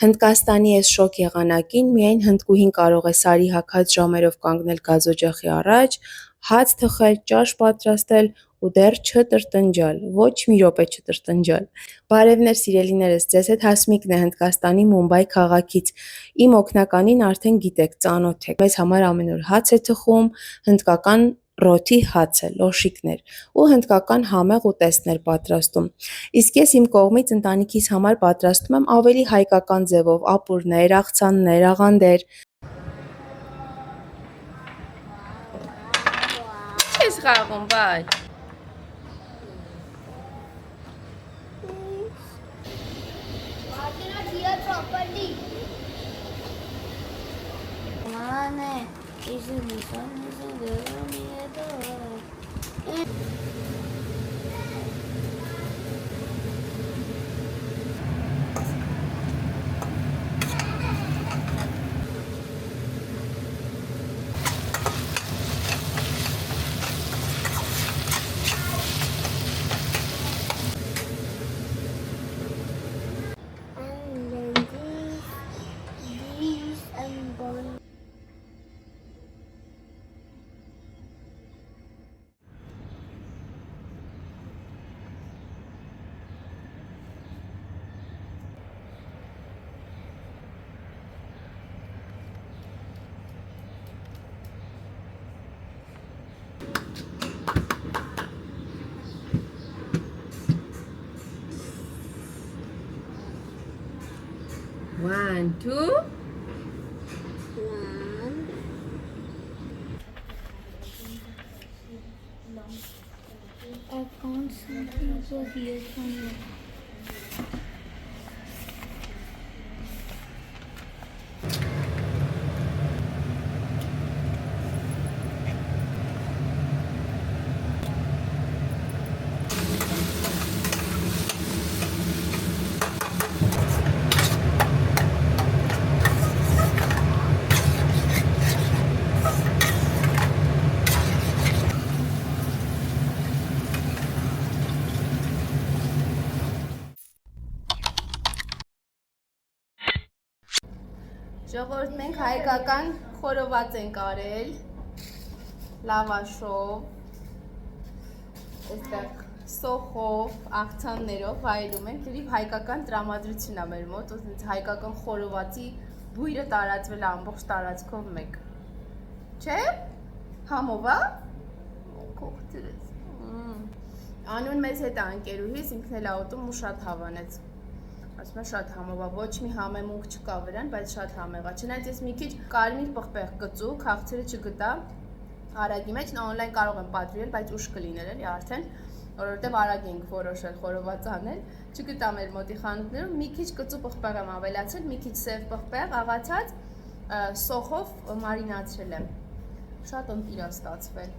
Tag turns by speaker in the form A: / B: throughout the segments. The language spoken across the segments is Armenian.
A: Հնդկաստանի այս շոգ եղանակին միայն հնդկուհին կարող է սարի հագած ժամերով կանգնել գազօջախի առաջ, հաց թխել, ճաշ պատրաստել ու դեռ չտրտնջալ, ոչ մի րոպե չտրտնջալ։ Բարևներ սիրելիներս, ձեզ հետ Հասմիկն է Հնդկաստանի Մումբայ քաղաքից։ Իմ օգնականին արդեն գիտեք, ծանոթ եք։ Մեզ համար ամեն օր հաց է թխում, հնդկական ռոթի հացը, լոշիկներ ու հնդկական համեղ ուտեստներ պատրաստում։ Իսկ ես իմ կողմից ընտանիքիս համար պատրաստում եմ ավելի հայկական ձևով ապուրներ, աղցաններ, աղանդեր։ Չես խաղում, բայ։ One, two.
B: I found something over here somewhere.
A: Ժողովուրդ, մենք հայկական խորոված ենք արել, լավաշով, այստեղ սոխով, աղցաններով վայելում ենք, լրիվ հայկական տրամադրություն է մեր մոտ, հայկական խորովածի բույրը տարածվել է ամբողջ տարածքով մեկ, չէ՞, համով է, կողտրեց, անուն մեզ հետ է ընկերուհիս, ինքն էլ աուտում ու շատ հավանեց, ասում է շատ համով է, ոչ մի համեմունք չկա վրան, բայց շատ համեղ է, չնայած ես մի քիչ կարմիր պղպեղ կծու, քաղցրը չգտա արագի մեջ, նա օնլայն կարող եմ պատվիրել, բայց ուշ կլիներ էլի արդեն, որովհետև արագ ենք որոշել խորոված անել, չգտա մեր մոտի խանութներում, մի քիչ կծու պղպեղ եմ ավելացրել, մի քիչ սև պղպեղ, աղացած, սոխով մարինացրել եմ, շատ ընտիր է ստացվել։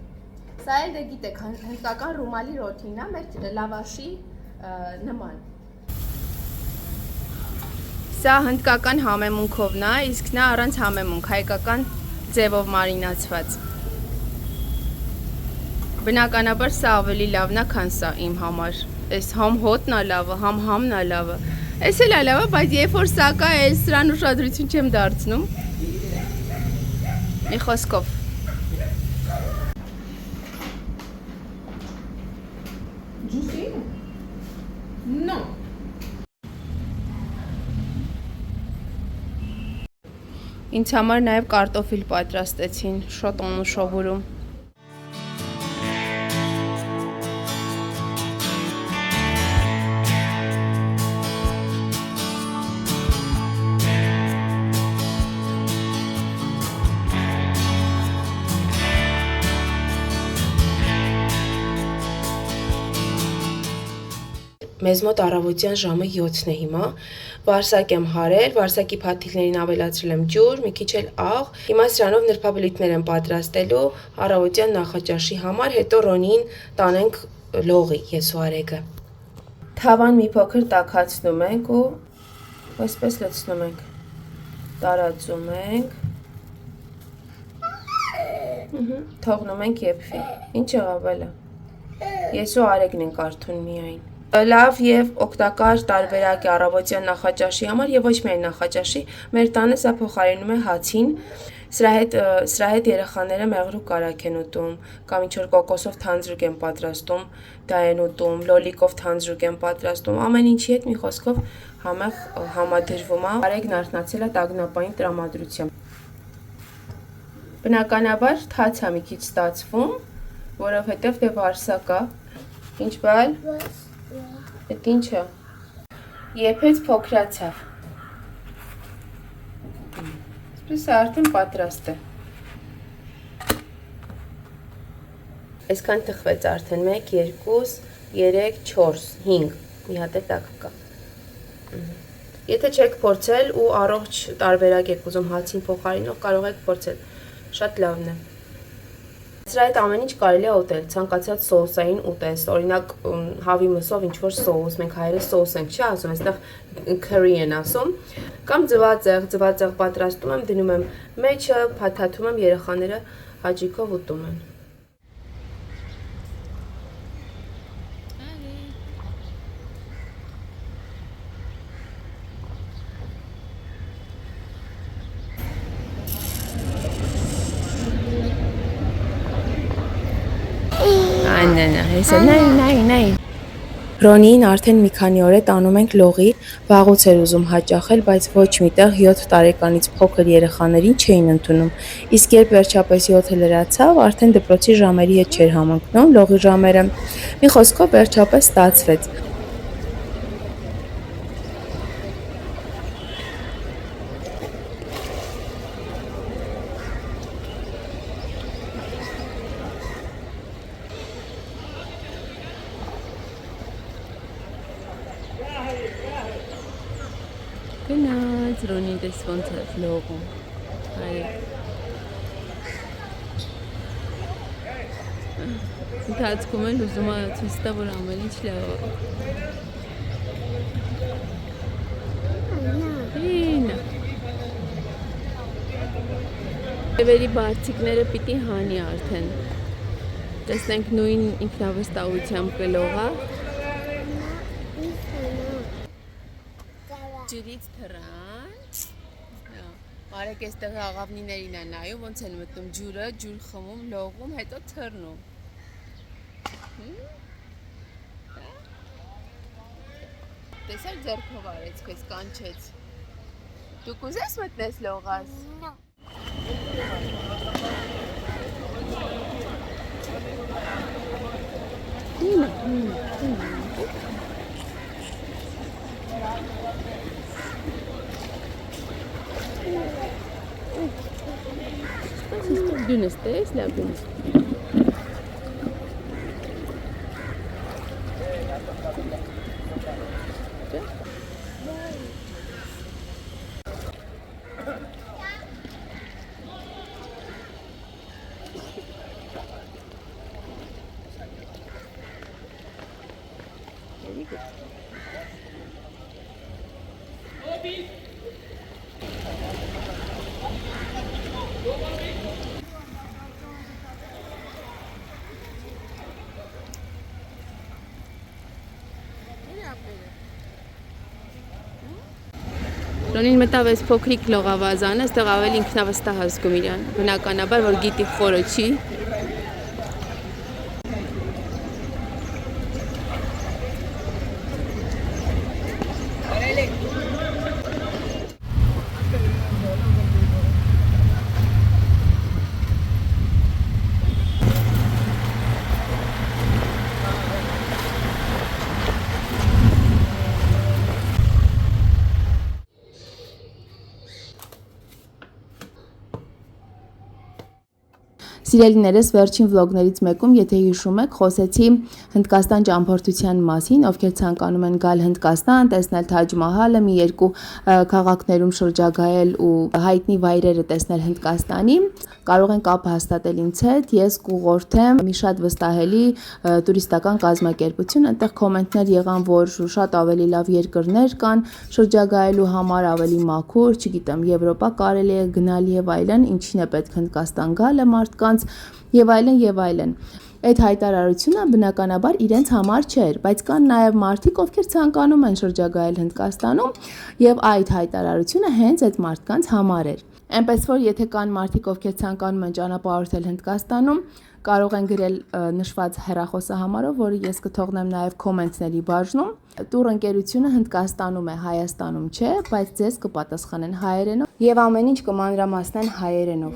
A: Սա էլ դե գիտեք, հնդկական ռումալի ռոթին է, մեր լավաշի նման։ Սա հնդկական համեմունքովն է, իսկ նա առանց համեմունք, հայկական ձևով մարինացված։ Բնականաբար սա ավելի լավն է, քան սա իմ համար։ Այս համ հոտն է լավը, համ համն է լավը։ Էս էլ է լավը, բայց երբ որ սա կա, էլ սրան ուշադրություն չեմ դարձնում։ Մի խոսքով։ Ջուսի? No։ Ինձ համար նաև կարտոֆիլ պատրաստեցին շոտոն ու շովուրում։ Մեզ մոտ առավոտյան ժամը 7-ն է հիմա, վարսակ եմ հարել, վարսակի փաթիթներին ավելացրել եմ ջուր, մի քիչ էլ աղ, հիմա սրանով նրբաբլիթներ եմ պատրաստելու առավոտյան նախաճաշի համար, հետո Ռոնին տանենք լողի, ես ու Արեգը։ Թավան մի փոքր տաքացնում ենք ու այսպես լցնում ենք, տարածում ենք, թողնում ենք եփվի, ինչ եղավ էլը, ես ու Արեգն ենք արթուն միայն։ Լավ եւ օգտակար տարբերակ է առավոտյան նախաճաշի համար եւ ոչ միայն նախաճաշի, մեր տանը սա փոխարինում է հացին։ Սրա հետ երեխաները մեղրուկ կարակ են ուտում, կամ ինչ-որ կոկոսով թանձրուկ են պատրաստում, դա են ուտում, լոլիկով թանձրուկ են պատրաստում, ամեն ինչի հետ մի խոսքով համեղ համադրվում է։ Արեգն արթնացել է տագնապային տրամադրությամբ։ Բնականաբար թաց է մի քիչ ստացվում, որովհետև դե վարսակ է։ Ինչ բալ։ Այդ ինչ է։ Եփեց փոքրացավ։ Այսպես արդեն պատրաստ է։ Այսքան թխվեց արդեն 1, 2, 3, 4, 5, մի հատ է տակ կա։ Եթե չեք փորձել ու առողջ տարբերակ եք ուզում հացին փոխարինող, կարող եք փորձել, շատ լավն է։ Սրա հետ ամեն ինչ կարելի է ուտել, ցանկացած սոուսային ուտես, օրինակ հավի մսով ինչ-որ սոուս, մենք հայերս սոուս ենք չի ասում, այստեղ curry են ասում, կամ ձվածեղ պատրաստում եմ, դնում եմ մեջը, փաթաթում եմ, երեխաները հաճիկով ուտում են։ Նայ։ Ռոնիին արդեն մի քանի օր է տանում ենք լողի, վաղուց էր ուզում հաճախել, բայց ոչ միտեղ 7 տարեկանից փոքր երեխաներին չէին ընդունում, իսկ երբ վերջապես 7-ը լրացավ, արդեն դպրոցի ժամերի հետ չէր համընկնում լողի ժամերը, մի խոսքով վերջապես ստացվեց։ Գնաց Ռոնին դες ոնց է լողում։ Ընթացքում էլ ուզում է ցույց տա, որ ամեն ինչ լավ է։ Եվերի բարձիկները պիտի հանի արդեն։ Տեսնենք նույն ինքնավստահությամբ կլողա։ Ջրից թռան։ Արեք այստեղ աղավնիներին է նայում, ոնց են մտնում ջուրը, ջուր խմում, լողում, հետո թռնում։ Տեսար ձեռքով արեց, քեզ կանչեց։ Դու կուզես մտնես լողաս։ Դու նստես, լավ դու նստես։ Ռոնին մտավ այս փոքրիկ լողավազանը, այստեղ ավելի ինքնավստահ զգում իրան, բնականաբար, որ գիտի խորը չի։ Սիրելիներս, վերջին վլոգներից մեկում, եթե հիշում եք, խոսեցի Հնդկաստան ճամփորդության մասին, ովքեր ցանկանում են գալ Հնդկաստան, տեսնել Թաջ Մահալը, մի երկու քաղաքներում շրջագայել ու հայտնի վայրերը տեսնել Հնդկաստանի, կարող են կապ հաստատել ինձ հետ, ես կուղղորդեմ մի շատ վստահելի տուրիստական կազմակերպություն, այնտեղ կոմենտներ եղան, որ շատ ավելի լավ երկրներ կան շրջագայելու համար, ավելի մաքուր, չգիտեմ, Եվրոպա կարելի է գնալ եւ այլն, ինչին է պետք Հնդկաստան գալը մարդկանց եւ այլն եւ այլն։
C: Այդ հայտարարությունը բնականաբար իրենց համար չէր, բայց կան նաև մարդիկ, ովքեր ցանկանում են շրջագայել Հնդկաստանում, եւ այդ հայտարարությունը հենց այդ մարդկանց համար էր։ Այնպես որ եթե կան մարդիկ, ովքեր ցանկանում են ճանապարհորդել Հնդկաստանում, կարող են գրել նշված հեռախոսահամարով, որը ես կթողնեմ նաև կոմենտների բաժնում։ Տուր ընկերությունը Հնդկաստանում է, Հայաստանում չէ, բայց ձեզ կպատասխանեն հայերենով եւ ամեն ինչ կմանրամասնեն հայերենով։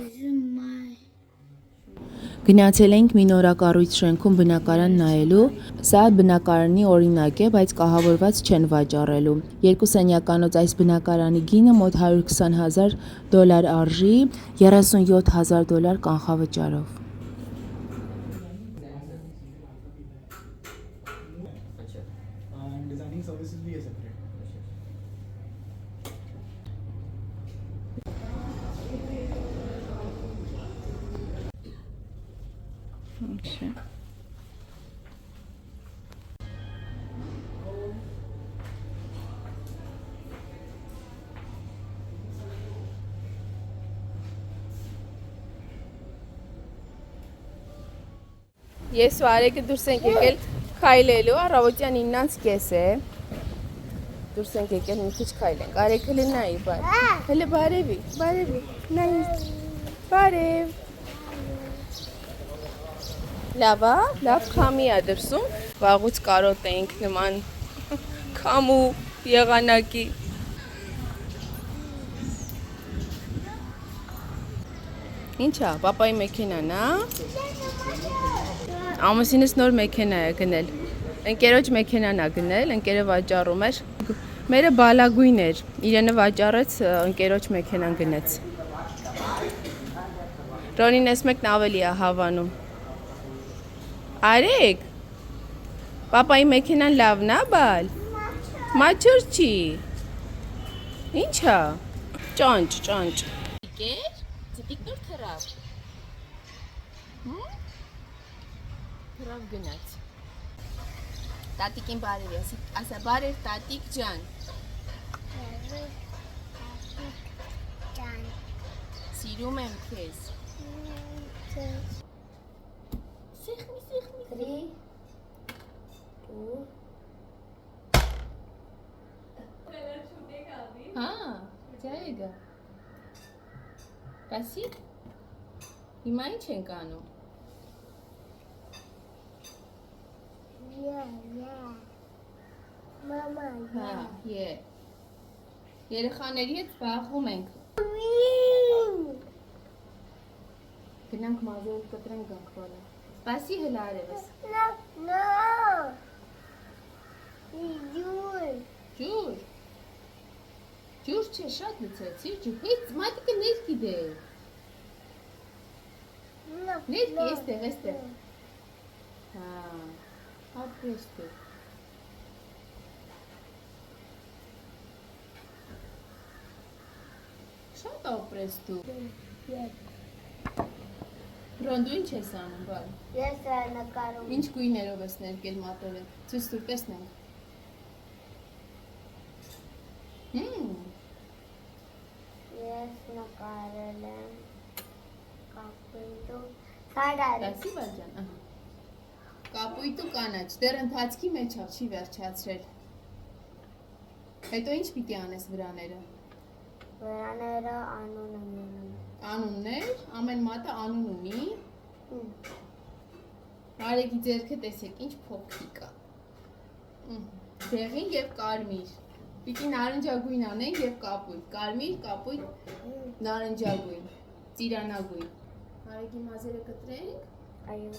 C: Գնացել ենք մի նորակառույց շենքում բնակարան նայելու, սա բնակարանի օրինակ է, բայց կահավորված չեն վաճառելու։ Երկու սենյականոց այս բնակարանի գինը մոտ $120,000 արժի, $37,000 կանխավճարով։
D: designing services भी है सेपरेट।
A: Ես ու Արեգը դուրս ենք եկել քայլելու, առավոտյան 9-ից կես է։ Դուրս ենք եկել մի քիչ քայլենք։ Արեգը հələ նայի, հələ բարևի, նայի, բարև։ Լավ է, լավ քամի է դրսում։ Վաղուց կարոտ էինք նման քամու եղանակի։ Ինչա, պապայի մեքենան, հա։ Ամուսինս նոր մեքենա է գնել։ Ընկերոջ մեքենան է գնել, ընկերը վաճառում էր։ Մերը բալագույն էր։ Իրենը վաճառեց, ընկերոջ մեքենան գնեց։ Ռոնին ես մեկն ավելի է հավանում։ Արեգ։ Պապայի մեքենան լավն է, բալ։ Մաչուր չի։ Ինչա։ Ճանճ։ Եկեր, ծիտիկ նոր թրավ։ Թրավ գնաց։ Տատիկին բարև ես, ասա բարև տատիկ ջան։ Սիրում եմ քեզ։ Սիխմի։ 3 2 Հա, ջայգա։ Բասի։ Հիմա ինչ ենք անում։
B: Մամա,
A: Հա, երեխաների հետ զբաղվում ենք։ Գնանք մազերով կտրենք գանք բալը։ Սպասի հլա արևս։
B: No. Ջուր։
A: Ջուր չէ, շատ լցեցի, ջուր։ Հետ մատիկը ներքի դե։ Ներքի, էստեղ։ Հա, ապրես դե։ Շատ ապրես դու։ Ռոն, դու ինչ ես անում, բալ։
B: Ես նկարում։
A: Ինչ գույներով ես ներկել մատորը։ Ցույց տուր տեսնենք։
B: Ես նկարել եմ կապույտու սարարը։
A: Դասի բաժան, ահա։ Կապույտու կանաչ, դեռ ընթացքի մեջ չի վերջացրել։ Հետո ինչ պիտի անես վրաները։
B: Վրաները անուն եմ ունում։
A: Անուններ, ամեն մատը անուն ունի։ Արեգի ձեռքը տեսեք, ինչ փոքրիկ է։ Դեղին եւ կարմիր։ Պիտի նարնջագույն անենք եւ կապույտ։ Կարմիր, կապույտ, նարնջագույն, ծիրանագույն։ Արեգի մազերը կտրենք։
B: Այո։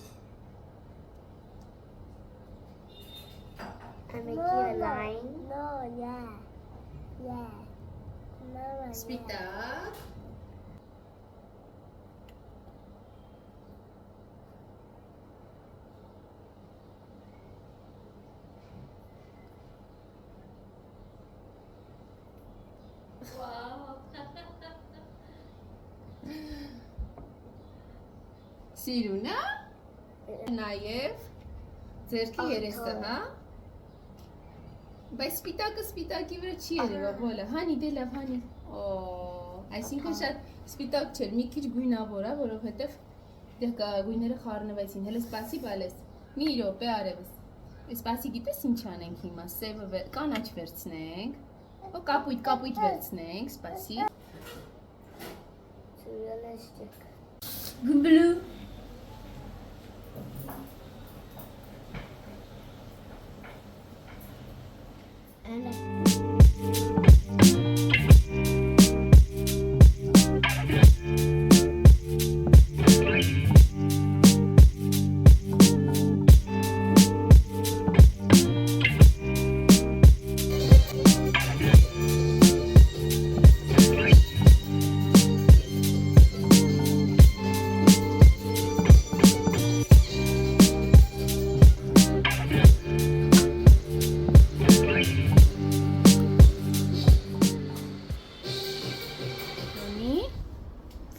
B: I make you a line. No, yeah. No,
A: Սպիտակ։ Սիրունա, նաև ձերքի երեսը, հա? Բայց սպիտակը սպիտակի վրա չի երևա, ոլը, հանի դե լավ, հանի։ Այսինքն շատ սպիտակ չէր, մի քիչ գույնավոր է, որովհետև Դե գույները խառնվեցին, հələ սպասի բալես։ Մի րոպե արևս։ Սպասի գիտես ինչ անենք հիմա, սևը կանաչ վերցնենք։ Օ կապույտ վերցնենք, սպասի։
B: Realistic.
A: Blue.
B: And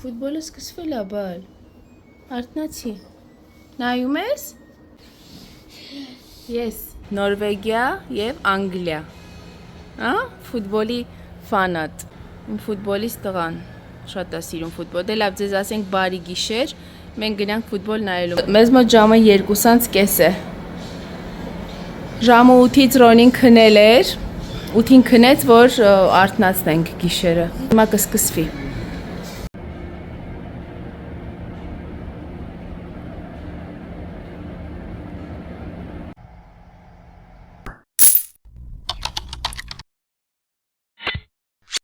C: Ֆուտբոլը սկսվել է, բալ։ Արթնացի։ Նայում ես։ Ես Նորվեգիա եւ Անգլիա։ Հա, ֆուտբոլի ֆանատ։ Իմ ֆուտբոլից տղան շատ է սիրում ֆուտբոլ։ Դե լավ, ձեզ ասենք բարի գիշեր։ Մենք գնանք ֆուտբոլ նայելու։ Մեզ մոտ ժամը 2:30 է։ Ժամը 8-ից Ռոնին քնել էր։ 8-ին քնեց, որ արթնացնենք գիշերը։ Հիմա կսկսվի։